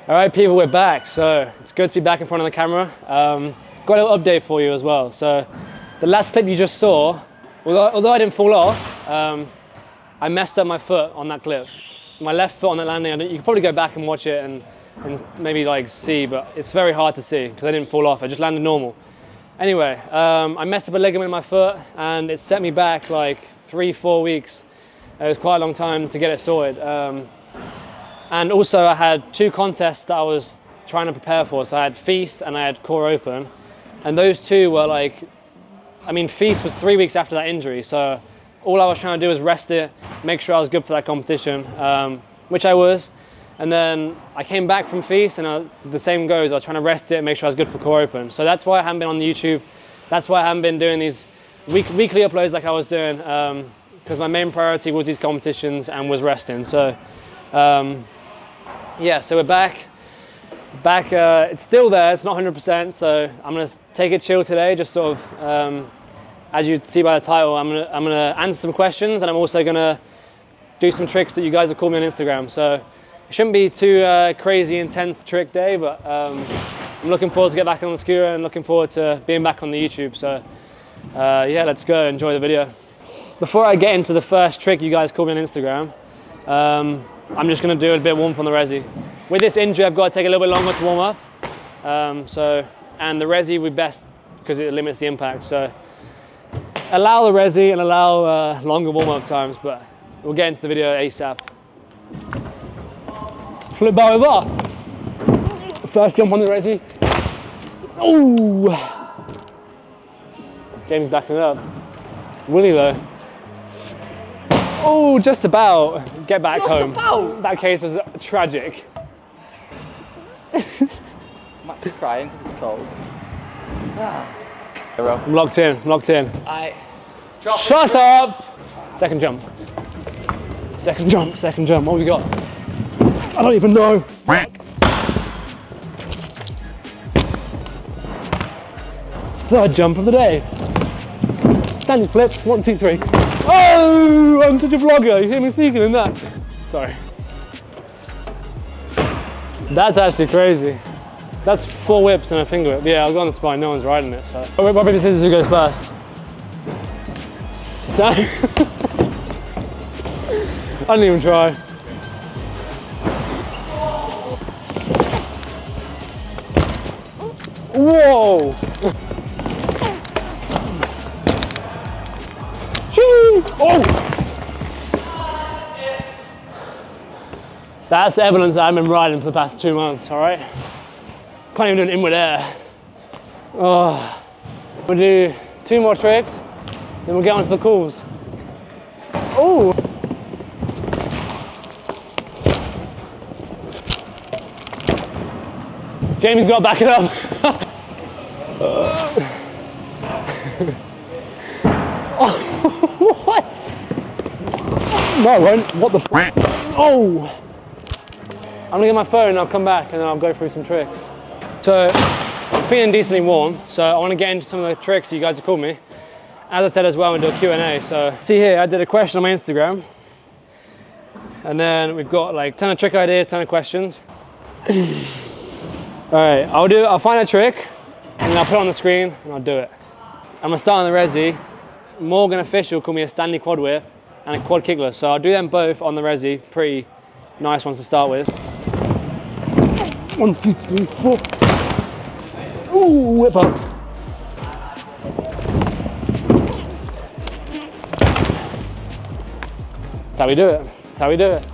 All right, people, we're back. So it's good to be back in front of the camera. Got a little update for you as well. So the last clip you just saw, although I didn't fall off, I messed up my foot on that clip. My left foot on that landing, you can probably go back and watch it and maybe like see, but it's very hard to see because I didn't fall off. I just landed normal. Anyway, I messed up a ligament in my foot and it set me back like 3-4 weeks. It was quite a long time to get it sorted. And also I had 2 contests that I was trying to prepare for. So I had Feast and I had Core Open. And those 2 were like, I mean, Feast was 3 weeks after that injury. So all I was trying to do was rest it, make sure I was good for that competition, which I was. And then I came back from Feast and the same goes, I was trying to rest it and make sure I was good for Core Open. So that's why I haven't been on YouTube. That's why I haven't been doing these weekly uploads like I was doing, because my main priority was these competitions and was resting. So yeah, so we're back. It's still there, it's not 100%, so I'm gonna take it chill today, just sort of, as you see by the title, I'm gonna answer some questions, and I'm also gonna do some tricks that you guys have called me on Instagram. So it shouldn't be too crazy intense trick day, but I'm looking forward to get back on the scooter and looking forward to being back on the YouTube. So yeah, let's go, enjoy the video. Before I get into the first trick you guys called me on Instagram, I'm just going to do a bit of warm up on the resi. With this injury, I've got to take a little bit longer to warm up. And the resi would best because it limits the impact. So allow the resi and allow longer warm up times, but we'll get into the video ASAP. Flip bar over. First jump on the resi. Oh! Jamie's backing it up. Willie though. Oh, just about. Get back home. About. That case was tragic. I'm actually crying because it's cold. I'm locked in, locked in. Shut up! Second jump. Second jump, second jump. What have we got? I don't even know. Third jump of the day. Standing flip, 1, 2, 3. Oh, I'm such a vlogger. You hear me speaking in that? Sorry. That's actually crazy. That's 4 whips and a finger whip. Yeah, I'll go on the spine. No one's riding it. So, oh, rock paper scissors. Who goes first? So, I didn't even try. Whoa! Oh! That's evidence I've been riding for the past 2 months, all right? Can't even do an inward air. Oh. We'll do 2 more tricks, then we'll get onto the calls. Oh! Jamie's got to back it up. What? No, I won't. What the f? Oh! I'm gonna get my phone and I'll come back and then I'll go through some tricks. So, I'm feeling decently warm, so I want to get into some of the tricks that you guys have called me. As I said as well, I'm gonna do a Q&A. So, see here, I did a question on my Instagram. And then we've got like a ton of trick ideas, ton of questions. Alright, I'll find a trick and then I'll put it on the screen and I'll do it. I'm gonna start on the resi. Morgan Official called me a standing quad whip and a quad kickler, so I'll do them both on the resi. Pretty nice ones to start with. 1, 2, 3, 4. Ooh, whip up. That's how we do it. That's how we do it.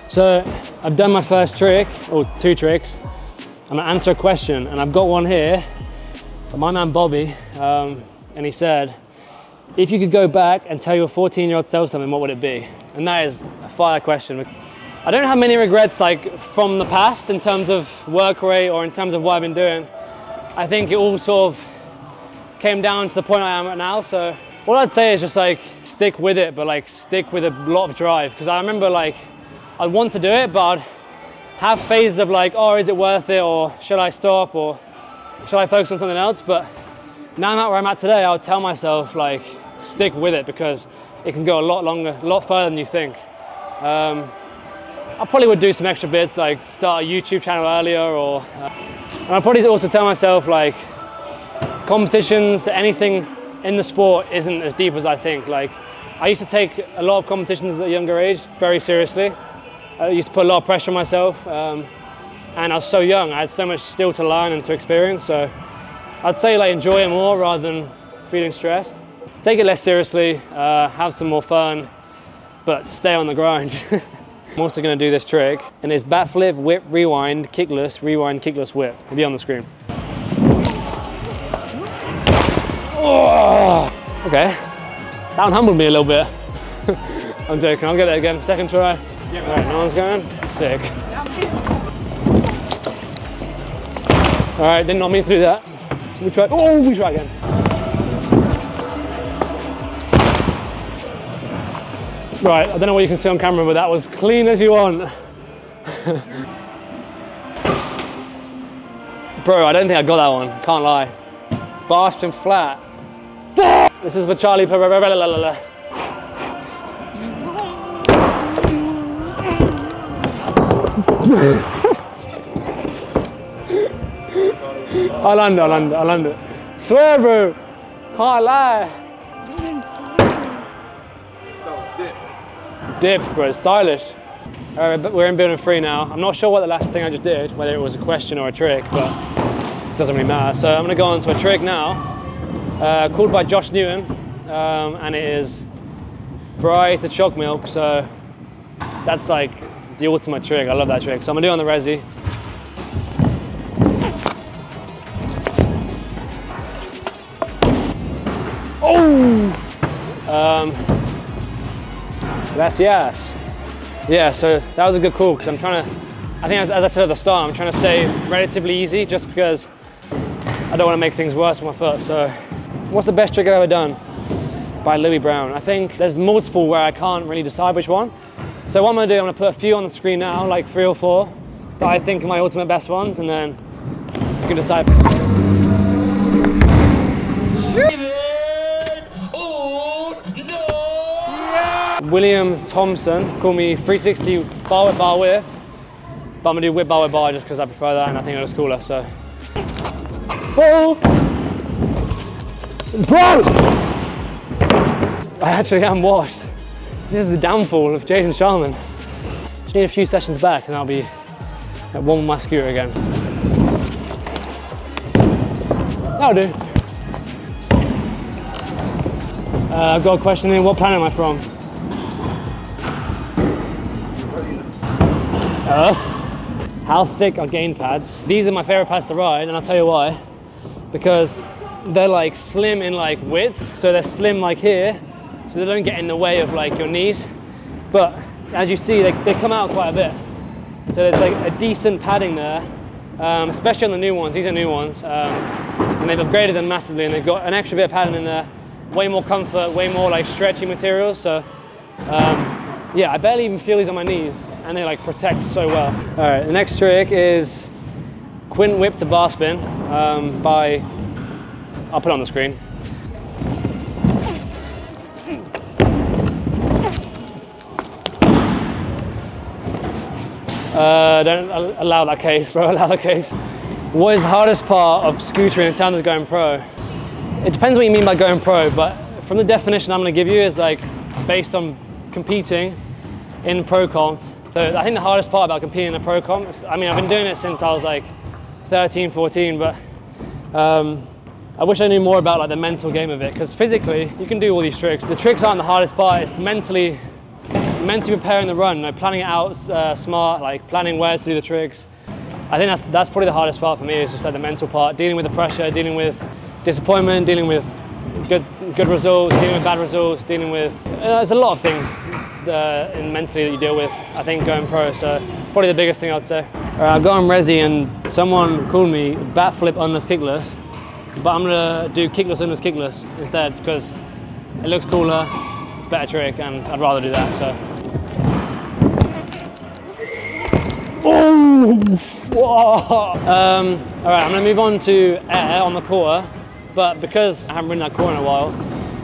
So I've done my first trick, or 2 tricks. I'm gonna answer a question, and I've got one here from my man Bobby, and he said, if you could go back and tell your 14-year-old self something, what would it be? And that is a fire question. I don't have many regrets like from the past in terms of work rate or in terms of what I've been doing. I think it all sort of came down to the point I am at now. So all I'd say is just like stick with it, but like stick with a lot of drive. Because I remember like I'd want to do it, but I'd have phases of like, oh, is it worth it? Or should I stop? Or should I focus on something else? But now I'm at where I'm at today, I would tell myself like, stick with it because it can go a lot longer, a lot further than you think. I probably would do some extra bits, like start a YouTube channel earlier, or and I'd probably also tell myself like competitions, anything in the sport isn't as deep as I think. Like I used to take a lot of competitions at a younger age very seriously. I used to put a lot of pressure on myself, and I was so young. I had so much still to learn and to experience. So I'd say like enjoy it more rather than feeling stressed. Take it less seriously, have some more fun, but stay on the grind. I'm also going to do this trick, and it's backflip, whip, rewind, kickless, whip. It'll be on the screen. Oh, okay, that one humbled me a little bit. I'm joking, I'll get it again. Second try. All right, no one's going. Sick. All right, didn't knock me through that. We try. Oh, we try again. Right, I don't know what you can see on camera, but that was clean as you want. Bro, I don't think I got that one, can't lie. Bar spin flat. This is for Charlie. I'll land it. Swear, bro, can't lie. Dips, bro, stylish. All right, but we're in building 3 now. I'm not sure what the last thing I just did, whether it was a question or a trick, but it doesn't really matter. So I'm gonna go on to a trick now, called by Josh Newton, and it is bry to choc milk. So that's like the ultimate trick. I love that trick. So I'm gonna do it on the resi. Oh! That's yes. Yeah, so that was a good call because I'm trying to, I think as I said at the start, I'm trying to stay relatively easy just because I don't want to make things worse on my foot. So what's the best trick I've ever done? By Louis Brown. I think there's multiple where I can't really decide which one. So what I'm gonna do, I'm gonna put a few on the screen now, like 3 or 4, that I think are my ultimate best ones, and then you can decide. William Thompson, call me 360 bar whip, but I'm gonna do whip bar just because I prefer that and I think it looks cooler. So, oh, bro! I actually am washed. This is the downfall of Jaden Sharman. Just need a few sessions back and I'll be at one with my scooter again. That'll do. I've got a question in. What planet am I from? Earth. How thick are gain pads? These are my favorite pads to ride, and I'll tell you why. Because they're like slim in like width, so they're slim like here, so they don't get in the way of like your knees. But as you see, they come out quite a bit. So there's like a decent padding there, especially on the new ones. These are new ones, and they've upgraded them massively, and they've got an extra bit of padding in there, way more comfort, way more like stretchy materials. So yeah, I barely even feel these on my knees, and they like protect so well. All right, the next trick is quint whip to bar spin by, I'll put it on the screen. Don't allow that case, bro, allow that case. What is the hardest part of scootering in terms of going pro? It depends what you mean by going pro, but from the definition I'm gonna give you is like based on competing in pro comp. So I think the hardest part about competing in a pro comp is, I mean, I've been doing it since I was like 13, 14, but I wish I knew more about like the mental game of it, because physically you can do all these tricks. The tricks aren't the hardest part, it's mentally preparing the run, you know, planning it out smart, like planning where to do the tricks. I think that's probably the hardest part for me, is just like the mental part, dealing with the pressure, dealing with disappointment, dealing with good results, dealing with bad results, dealing with, there's a lot of things in mentally that you deal with, I think, going pro. So probably the biggest thing I'd say. All right, I've got on resi and someone called me bat flip unless kickless, but I'm gonna do kickless unless kickless instead because it looks cooler, it's a better trick, and I'd rather do that. So. Oh! Whoa. All right, I'm gonna move on to air on the quarter, but because I haven't ridden that quarter in a while,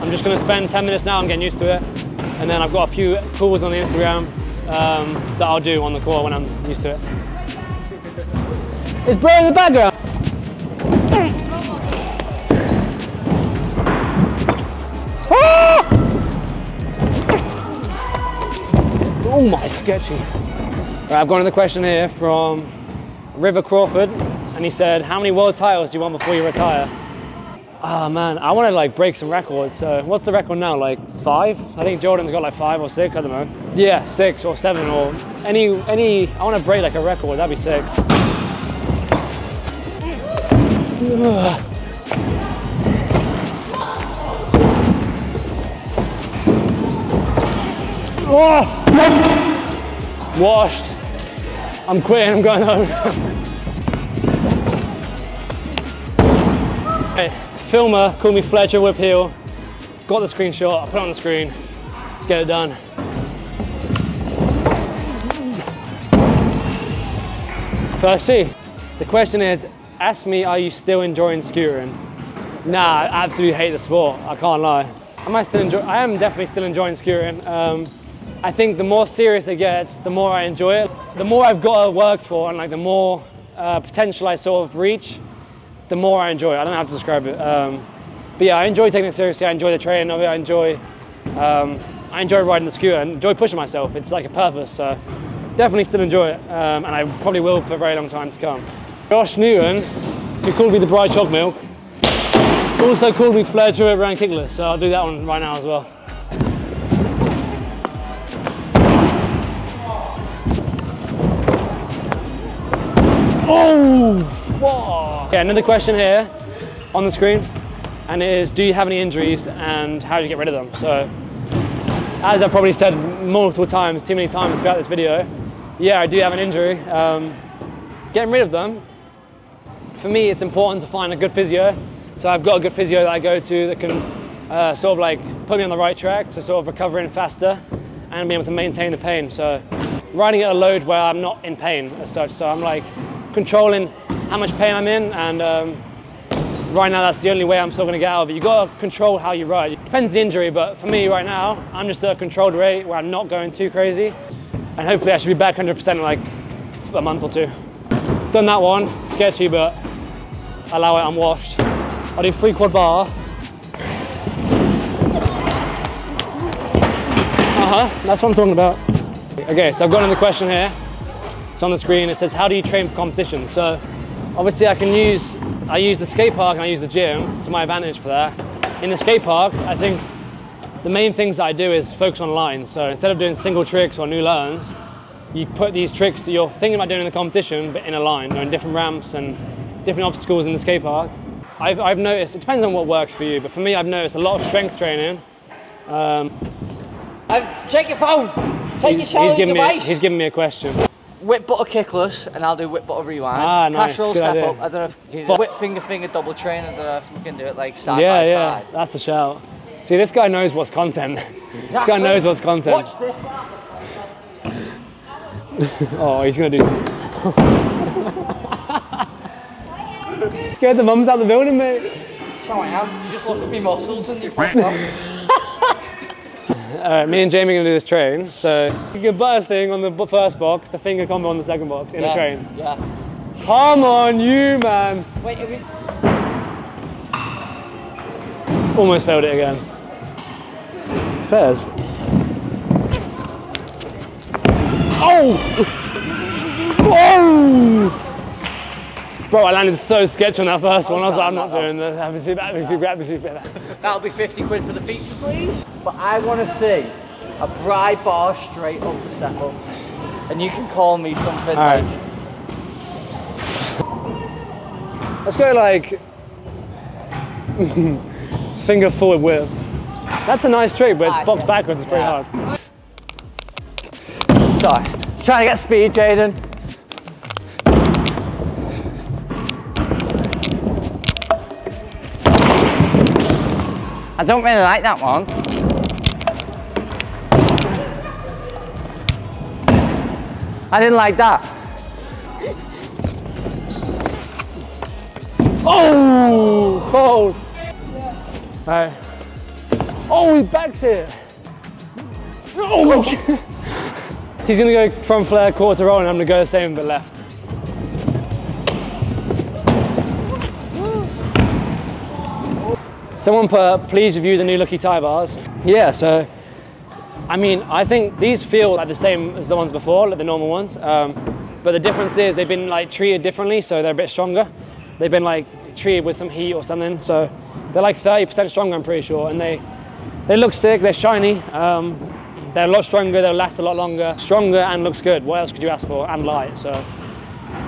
I'm just gonna spend 10 minutes now. I'm getting used to it. And then I've got a few calls on the Instagram, that I'll do on the court when I'm used to it. Is bro in the background? Oh my, sketchy. Right, I've got another question here from River Crawford, and he said, how many world titles do you want before you retire? Ah, man, I want to like break some records. So what's the record now, like 5? I think Jordan's got like 5 or 6, I don't know. Yeah, 6 or 7 or any, I want to break like a record, that'd be sick. Oh! Washed. I'm quitting, I'm going home. Hey, filmer called me Fletcher Whip Heel. Got the screenshot, I put it on the screen. Let's get it done. First tee. The question is, ask me, are you still enjoying scootering? Nah, I absolutely hate the sport, I can't lie. I am definitely still enjoying scootering. I think the more serious it gets, the more I enjoy it. The more I've got to work for and like the more potential I sort of reach, the more I enjoy it. I don't know how to describe it. But yeah, I enjoy taking it seriously. I enjoy the training of it. I enjoy riding the scooter. I enjoy pushing myself. It's like a purpose. So definitely still enjoy it. And I probably will for a very long time to come. Josh Newton, who called me the Bright Chalk Milk, also called me Fletcher Whip Around Kickless. So I'll do that one right now as well. Oh, fuck. Yeah, another question here on the screen, and it is, do you have any injuries and how do you get rid of them? So, as I've probably said multiple times, too many times throughout this video, yeah, I do have an injury. Getting rid of them, for me, it's important to find a good physio. So I've got a good physio that I go to that can sort of like put me on the right track to sort of recovering faster and be able to maintain the pain. So riding at a load where I'm not in pain as such. So I'm like controlling how much pain I'm in, and right now that's the only way I'm still going to get out of it. You've got to control how you ride. It depends on the injury, but for me right now, I'm just at a controlled rate where I'm not going too crazy, and hopefully I should be back 100% in like a month or 2. Done that one, sketchy, but allow it, I'm washed. I'll do 3 quad bar. That's what I'm talking about. Okay, so I've got another question here. It's on the screen. It says, how do you train for competition? So obviously I use the skate park and I use the gym to my advantage for that. In the skate park, I think the main things that I do is focus on lines. So instead of doing single tricks or new learns, you put these tricks that you're thinking about doing in the competition, but in a line, or in different ramps and different obstacles in the skate park. I've noticed, it depends on what works for you, but for me, I've noticed a lot of strength training. Check your phone. Take your shoulder device. He's giving me a question. Whip butter kickless, and I'll do whip butter rewind. Ah, nice. Cash roll Good step idea. up. I don't know if you can do whip finger double train. I don't know if we can do it like side by side. Yeah, that's a shout. See, this guy knows what's content. Exactly. This guy knows what's content. Watch this. Oh, he's gonna do something. Scared the mums out the building, mate. So I am. You just look at me muscles and you fuck off. Alright, me and Jamie are gonna do this train. So, the butter thing on the first box, the finger combo on the second box in the train. Yeah. Come on, you man. Wait, are we... Almost failed it again. Fairs. Oh! Oh! Bro, I landed so sketch on that first one. I was like, I'm not doing this. That'll be 50 quid for the feature, please. But I want to see a Bri bar straight up the step up. And you can call me something like... Let's go like... finger forward whip. That's a nice trick, but it's boxed backwards, it's pretty hard. Sorry, just trying to get speed, Jaden. I don't really like that one. I didn't like that. Oh, cold. Right. Oh, he backs it. Oh, He's gonna go front flare, quarter roll, and I'm gonna go the same but left. Someone put, please review the new Lucky tie bars. Yeah, so, I mean, I think these feel like the same as the ones before, like the normal ones. But the difference is they've been like treated differently, so they're a bit stronger. They've been like treated with some heat or something, so they're like 30% stronger, I'm pretty sure, and they look sick, they're shiny. They're a lot stronger, they'll last a lot longer. Stronger and looks good. What else could you ask for? And light. So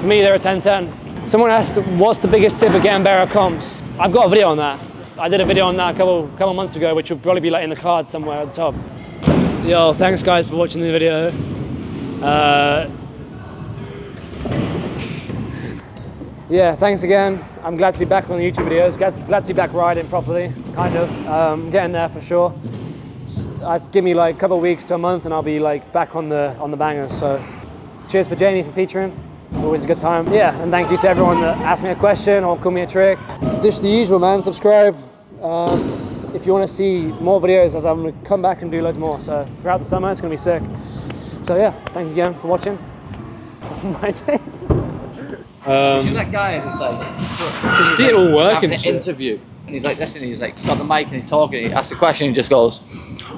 for me, they're a 10-10. Someone asked, what's the biggest tip of getting better at comps? I've got a video on that. I did a video on that a couple months ago, which will probably be like in the card somewhere at the top. Yo, thanks guys for watching the video. Yeah, thanks again. I'm glad to be back on the YouTube videos. Glad to be back riding properly, kind of. Getting there for sure. Give me like a couple of weeks to a month and I'll be like back on the bangers. So cheers for Jamie for featuring. Always a good time. Yeah, and thank you to everyone that asked me a question or called me a trick. Just the usual, man. Subscribe if you want to see more videos, as I'm going to come back and do loads more. So throughout the summer, it's going to be sick. So yeah, thank you again for watching. My days. You see that guy who's like, you see it all working. Having an interview, and he's like listening. He's like got the mic and he's talking. He asks a question and he just goes,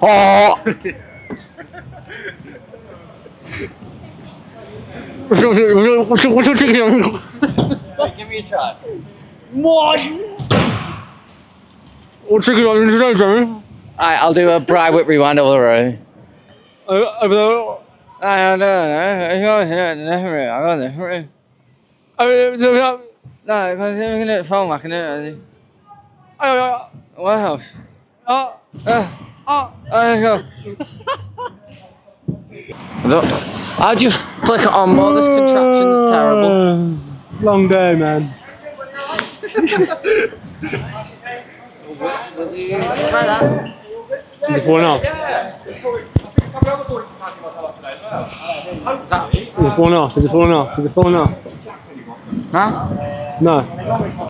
"Oh." Wait, give me a try. What? What chicken are you today, Jamie? Alright, I'll do a Bry Whip rewind over there. Over there. I don't know. I got it. No, because I'm going to phone back in it. What else? How'd you flick it on more? This contraption's terrible. Long day, man. Try that. Is it falling off? Is it falling off? Is it falling off? Is it falling off? Huh? No.